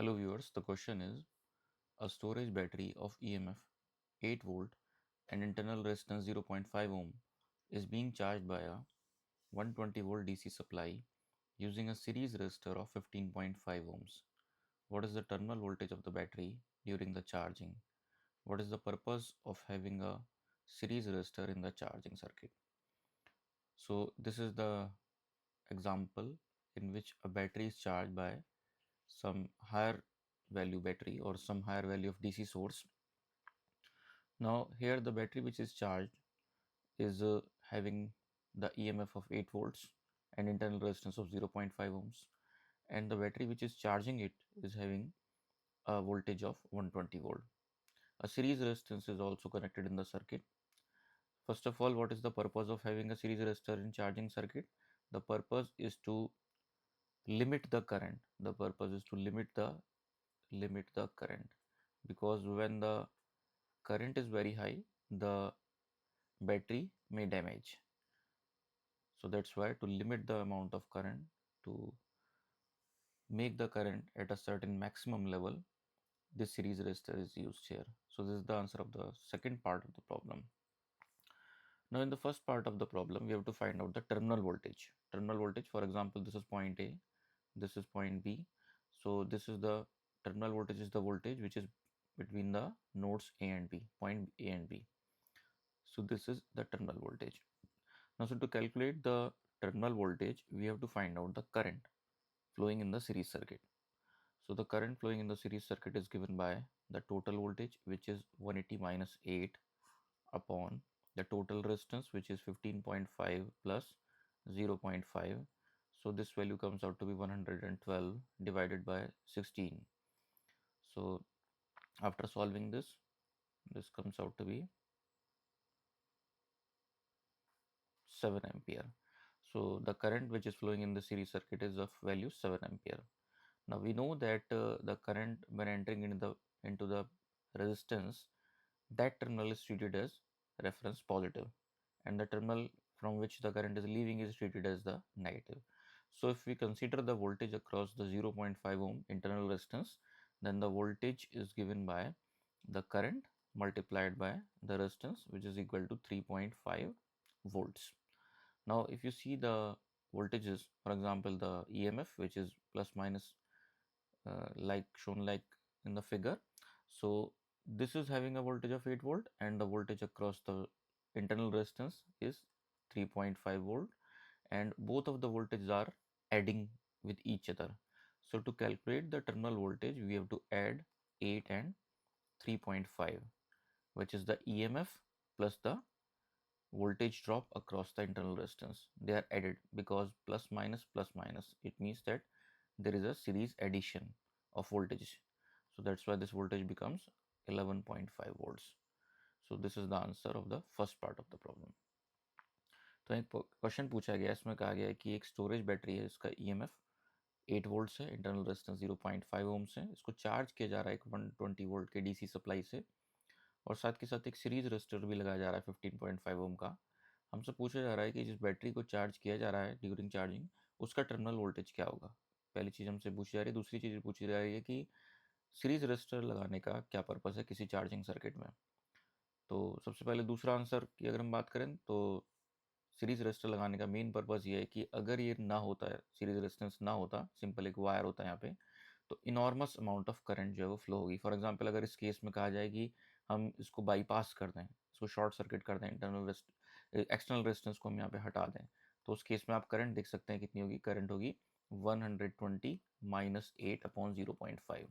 Hello viewers, the question is a storage battery of EMF 8 volt and internal resistance 0.5 ohm is being charged by a 120 volt DC supply using a series resistor of 15.5 ohms. What is the terminal voltage of the battery during the charging? What is the purpose of having a series resistor in the charging circuit? So this is the example in which a battery is charged by some higher value battery or some higher value of DC source. Now here the battery which is charged is having the EMF of 8 volts and internal resistance of 0.5 ohms, and the battery which is charging it is having a voltage of 120 volt. A series resistance is also connected in the circuit. First of all, what is the purpose of having a series resistor in charging circuit? The purpose is to limit the current. The purpose is to limit the current, because when the current is very high, the battery may damage. So that's why, to limit the amount of current, to make the current at a certain maximum level, this series resistor is used here. So this is the answer of the second part of the problem. Now in the first part of the problem, we have to find out the terminal voltage. Terminal voltage, for example, this is point A, this is point B. So this is the terminal voltage, is the voltage which is between the nodes A and B, point A and B. So this is the terminal voltage. Now, so to calculate the terminal voltage, we have to find out the current flowing in the series circuit. So the current flowing in the series circuit is given by the total voltage, which is 180 minus 8 upon the total resistance, which is 15.5 plus 0.5. So this value comes out to be 112 divided by 16. So after solving this comes out to be 7 ampere. So the current which is flowing in the series circuit is of value 7 ampere. Now we know that the current when entering into the resistance, that terminal is treated as reference positive, and the terminal from which the current is leaving is treated as the negative. So if we consider the voltage across the 0.5 ohm internal resistance, then the voltage is given by the current multiplied by the resistance, which is equal to 3.5 volts. Now if you see the voltages, for example the EMF, which is plus minus like shown like in the figure. So this is having a voltage of 8 volt, and the voltage across the internal resistance is 3.5 volt, and both of the voltages are adding with each other. So to calculate the terminal voltage, we have to add 8 and 3.5, which is the EMF plus the voltage drop across the internal resistance. They are added because plus minus, it means that there is a series addition of voltage. So that's why this voltage becomes 11.5 volts. So this is the answer of the first part of the problem. तो एक question पूछा गया, इसमें कहा गया है कि एक स्टोरेज बैटरी है, इसका ईएमएफ 8 वोल्ट से, इंटरनल रेजिस्टेंस 0.5 ओम से, इसको चार्ज किया जा रहा है एक 120 वोल्ट के डीसी सप्लाई से, और साथ के साथ एक सीरीज रेजिस्टर भी लगाया जा रहा है 15.5 ओम का। हमसे पूछा जा रहा है कि जिस बैटरी को चार्ज किया जा रहा है ड्यूरिंग चार्जिंग, उसका टर्मिनल वोल्टेज क्या होगा। पहली चीज़ हमसे पूछी जा रही है। दूसरी चीज़ पूछी जा रही है कि सीरीज रेजिस्टर लगाने का क्या पर्पस है किसी चार्जिंग सर्किट में। तो सबसे पहले दूसरा आंसर की अगर हम बात करें, तो सीरीज रेजिस्टर लगाने का मेन पर्पस ये है कि अगर ये ना होता है, सीरीज रेजिस्टेंस ना होता, सिंपल एक वायर होता है यहाँ पे, तो इनॉर्मस अमाउंट ऑफ करंट जो है वो फ्लो होगी। फॉर एग्जांपल अगर इस केस में कहा जाए कि हम इसको बाईपास कर दें, इसको शॉर्ट सर्किट कर दें, एक्सटर्नल रेजिस्टेंस को हम यहाँ पे हटा दें, तो उस केस में आप करंट देख सकते हैं कितनी होगी। करंट होगी 120 माइनस 8 अपॉन 0.5।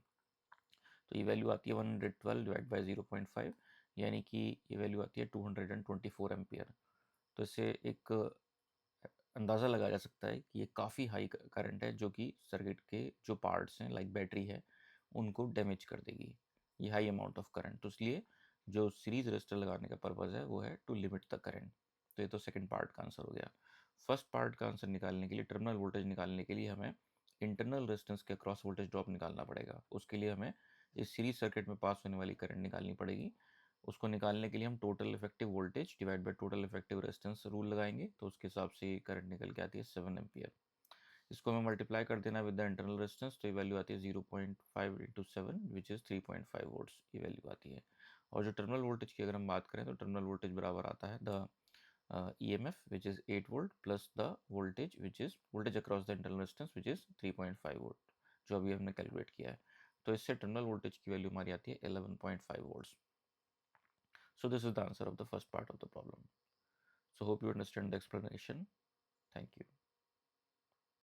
तो ये वैल्यू आती है 112 डिवाइड बाई 0.5, यानी कि ये वैल्यू आती है 224 एम्पियर। तो इससे एक अंदाज़ा लगाया जा सकता है कि ये काफ़ी हाई करंट है, जो कि सर्किट के जो पार्ट्स हैं लाइक बैटरी है उनको डैमेज कर देगी, ये हाई अमाउंट ऑफ करंट। तो इसलिए जो सीरीज रेजिस्टर लगाने का पर्पज़ है वो है टू लिमिट द करंट। तो ये तो सेकंड पार्ट का आंसर हो गया। फर्स्ट पार्ट का आंसर निकालने के लिए, टर्मिनल वोल्टेज निकालने के लिए, हमें इंटरनल रेजिस्टेंस के अक्रॉस वोल्टेज ड्रॉप निकालना पड़ेगा। उसके लिए हमें इस सीरीज सर्किट में पास होने वाली करंट निकालनी पड़ेगी। उसको निकालने के लिए हम total effective voltage divide by total effective resistance rule लगाएंगे, तो उसके हिसाब से करंट निकल के आती है 7 एम्पियर। इसको हमें मल्टीप्लाई कर देना विद द इंटरनल रेजिस्टेंस, तो ये वैल्यू आती है 0.5 इंटू 7 विच इज़ 3.5 वोल्ट्स, ये वैल्यू आती है। और जो टर्मिनल वोल्टेज की अगर हम बात करें तो टर्मिनल वोल्टेज बराबर आता है the EMF which is 8 volt plus the voltage which is voltage across the internal resistance which is 3.5 volt, जो अभी हमने कैलकुलेट किया है। तो इससे टर्मिनल वोल्टेज की वैल्यू हमारी आती है 11.5 volts. So this is the answer of the first part of the problem. So hope you understand the explanation. Thank you.